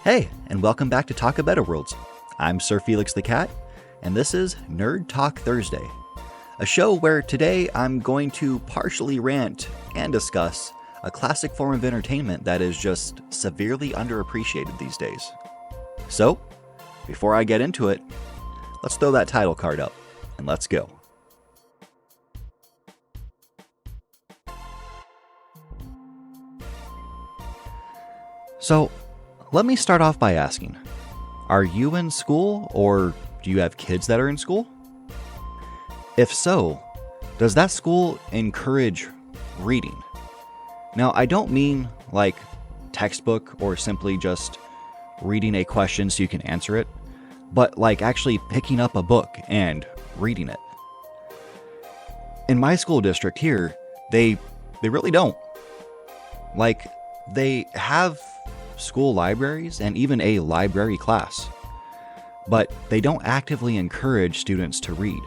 Hey, and welcome back to Talk of Better Worlds. I'm SirFelixTheCat, and this is Nerd Talk Thursday, a show where today I'm going to partially rant and discuss a classic form of entertainment that is just severely underappreciated these days. So, before I get into it, let's throw that title card up, and let's go. So, let me start off by asking, are you in school, or do you have kids that are in school? If so, does that school encourage reading? Now, I don't mean like textbook or simply just reading a question so you can answer it, but like actually picking up a book and reading it. In my school district here, they really don't. Like, they have school libraries and even a library class, but they don't actively encourage students to read.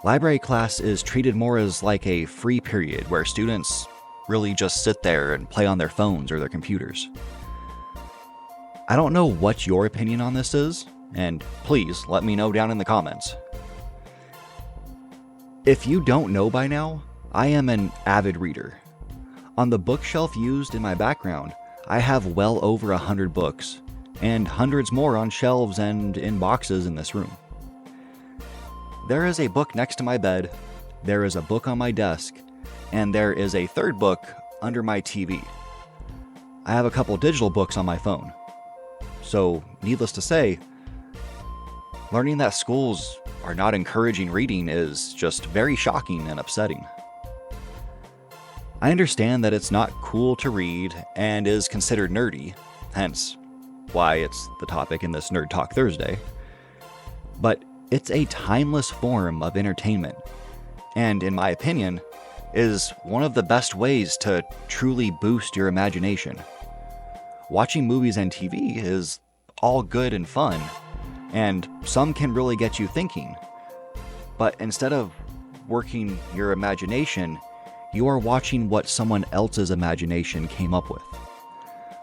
Library class is treated more as like a free period where students really just sit there and play on their phones or their computers. I don't know what your opinion on this is, and please let me know down in the comments. If you don't know by now, I am an avid reader. On the bookshelf used in my background, I have well over 100 books, and hundreds more on shelves and in boxes in this room. There is a book next to my bed, there is a book on my desk, and there is a third book under my TV. I have a couple digital books on my phone. So, needless to say, learning that schools are not encouraging reading is just very shocking and upsetting. I understand that it's not cool to read and is considered nerdy, hence why it's the topic in this Nerd Talk Thursday. But it's a timeless form of entertainment, and in my opinion, is one of the best ways to truly boost your imagination. Watching movies and TV is all good and fun, and some can really get you thinking. But instead of working your imagination, you are watching what someone else's imagination came up with.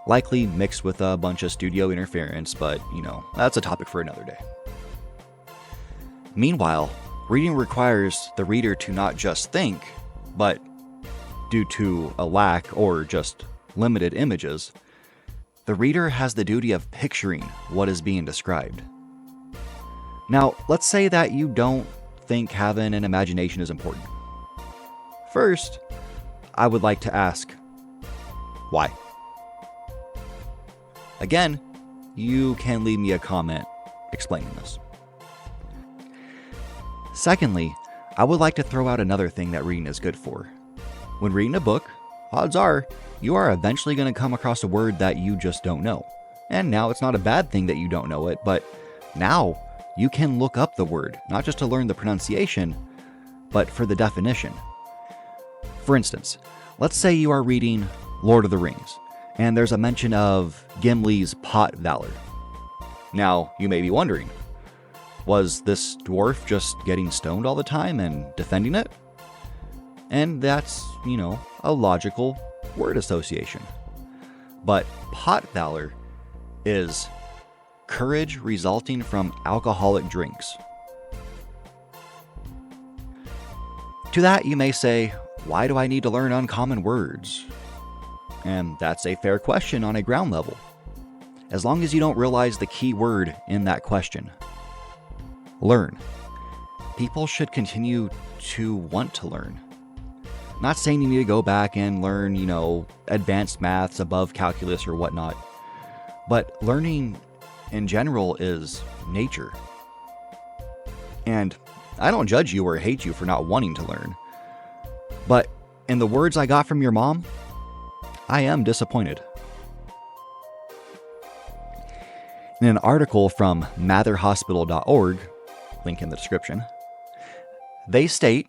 Likely mixed with a bunch of studio interference, but that's a topic for another day. Meanwhile, reading requires the reader to not just think, but due to a lack or just limited images, the reader has the duty of picturing what is being described. Now, let's say that you don't think having an imagination is important. First, I would like to ask, why? Again, you can leave me a comment explaining this. Secondly, I would like to throw out another thing that reading is good for. When reading a book, odds are you are eventually going to come across a word that you just don't know. And now it's not a bad thing that you don't know it, but now you can look up the word, not just to learn the pronunciation, but for the definition. For instance, let's say you are reading Lord of the Rings, and there's a mention of Gimli's pot valor. Now, you may be wondering, was this dwarf just getting stoned all the time and defending it? And that's, a logical word association. But pot valor is courage resulting from alcoholic drinks. To that, you may say, why do I need to learn uncommon words? And that's a fair question on a ground level, as long as you don't realize the key word in that question. Learn. People should continue to want to learn. Not saying you need to go back and learn, advanced maths above calculus or whatnot, but learning in general is nature. And I don't judge you or hate you for not wanting to learn. But in the words I got from your mom, I am disappointed. In an article from matherhospital.org, link in the description, they state,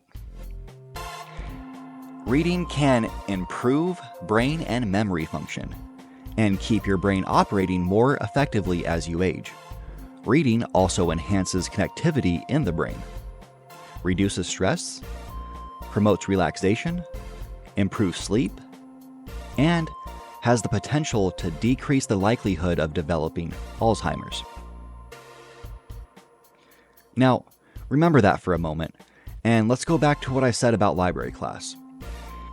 reading can improve brain and memory function and keep your brain operating more effectively as you age. Reading also enhances connectivity in the brain, reduces stress, promotes relaxation, improves sleep, and has the potential to decrease the likelihood of developing Alzheimer's. Now, remember that for a moment, and let's go back to what I said about library class.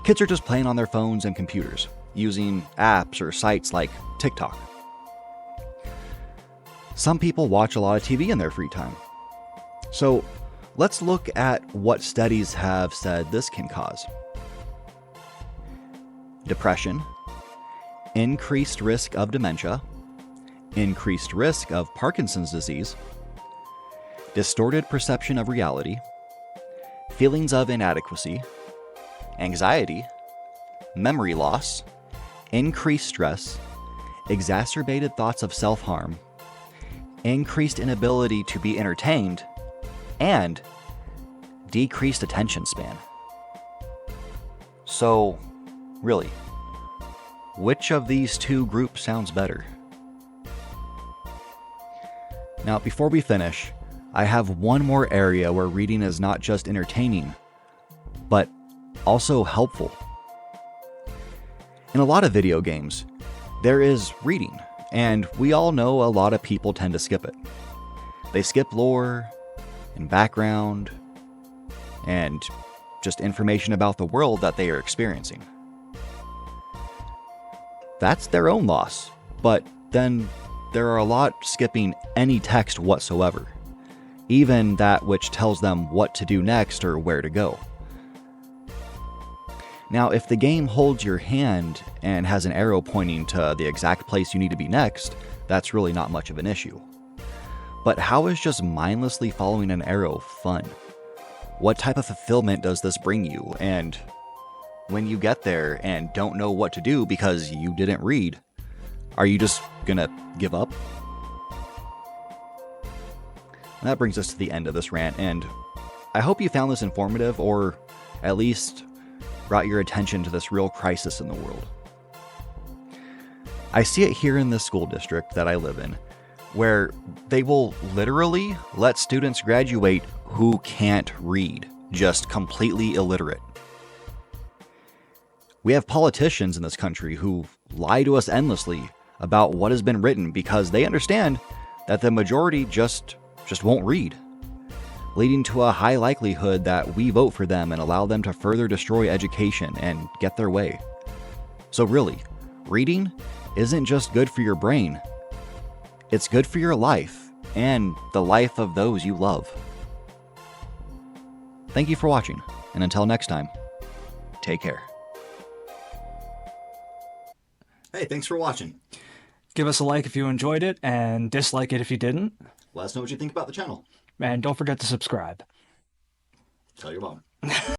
Kids are just playing on their phones and computers, using apps or sites like TikTok. Some people watch a lot of TV in their free time. So, let's look at what studies have said this can cause. Depression, increased risk of dementia, increased risk of Parkinson's disease, distorted perception of reality, feelings of inadequacy, anxiety, memory loss, increased stress, exacerbated thoughts of self-harm, increased inability to be entertained, and decreased attention span. So, really, which of these two groups sounds better? Now, before we finish, I have one more area where reading is not just entertaining, but also helpful. In a lot of video games, there is reading, and we all know a lot of people tend to skip it. They skip lore and background and just information about the world that they are experiencing. That's their own loss, but then there are a lot skipping any text whatsoever, even that which tells them what to do next or where to go. Now, if the game holds your hand and has an arrow pointing to the exact place you need to be next, that's really not much of an issue. But how is just mindlessly following an arrow fun? What type of fulfillment does this bring you? And when you get there and don't know what to do because you didn't read, are you just gonna give up? And that brings us to the end of this rant, and I hope you found this informative, or at least brought your attention to this real crisis in the world. I see it here in this school district that I live in, where they will literally let students graduate who can't read, just completely illiterate. We have politicians in this country who lie to us endlessly about what has been written because they understand that the majority just won't read, leading to a high likelihood that we vote for them and allow them to further destroy education and get their way. So really, reading isn't just good for your brain, it's good for your life and the life of those you love. Thank you for watching, and until next time, take care. Hey, thanks for watching. Give us a like if you enjoyed it, and dislike it if you didn't. Let us know what you think about the channel. And don't forget to subscribe. Tell your mom.